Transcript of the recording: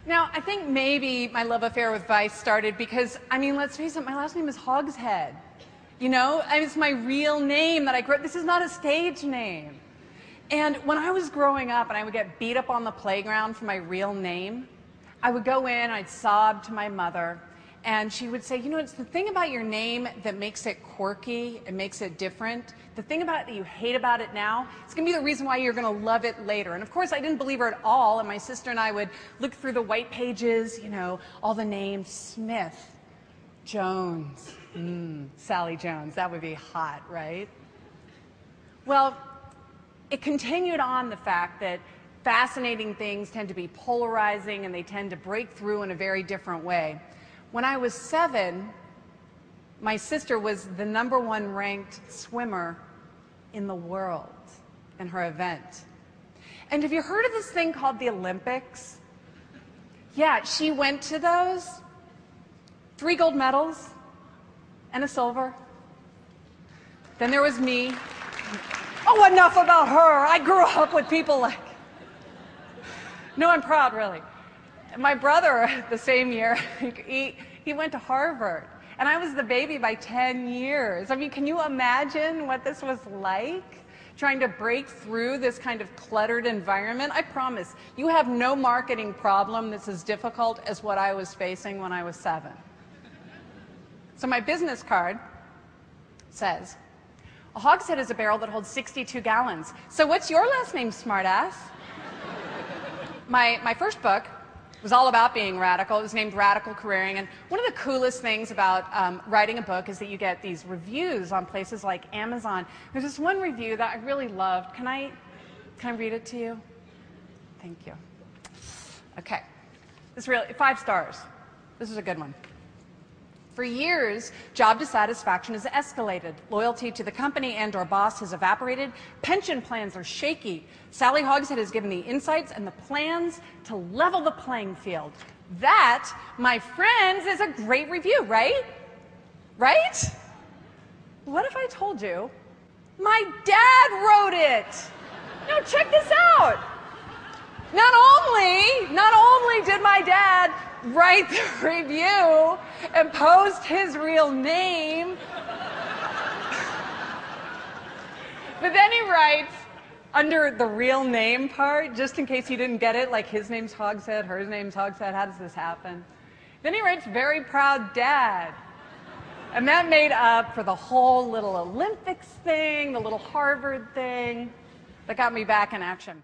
Now, I think maybe my love affair with Vice started because, I mean, let's face it, my last name is Hogshead. You know, it's my real name that I grew up. This is not a stage name. And when I was growing up and I would get beat up on the playground for my real name, I would go in, I'd sob to my mother, and she would say, you know, it's the thing about your name that makes it quirky and makes it different. The thing about it that you hate about it now, it's going to be the reason why you're going to love it later. And of course, I didn't believe her at all, and my sister and I would look through the white pages, you know, all the names, Smith, Jones, Sally Jones. That would be hot, right? Well, it continued on the fact that fascinating things tend to be polarizing and they tend to break through in a very different way. When I was 7, my sister was the #1 ranked swimmer in the world in her event. And have you heard of this thing called the Olympics? Yeah, she went to those. 3 gold medals and a silver. Then there was me. Oh, enough about her. I grew up with people like... No, I'm proud, really. My brother, the same year, he went to Harvard. And I was the baby by 10 years. I mean, can you imagine what this was like? Trying to break through this kind of cluttered environment? I promise, you have no marketing problem that's as difficult as what I was facing when I was 7. So my business card says, a hogshead is a barrel that holds 62 gallons. So what's your last name, smartass? My first book was all about being radical. It was named Radical Careering. And one of the coolest things about writing a book is that you get these reviews on places like Amazon. There's this one review that I really loved. Can I read it to you? Thank you. Okay. This is really 5 stars. This is a good one. For years, job dissatisfaction has escalated. Loyalty to the company and/or boss has evaporated. Pension plans are shaky. Sally Hogshead has given the insights and the plans to level the playing field. That, my friends, is a great review, right? Right? What if I told you my dad wrote it? No, check this out. Not only did my dad write the review and post his real name, but then he writes under the real name part, just in case you didn't get it, like his name's Hogshead, her name's Hogshead, how does this happen? Then he writes very proud dad. And that made up for the whole little Olympics thing, the little Harvard thing, that got me back in action.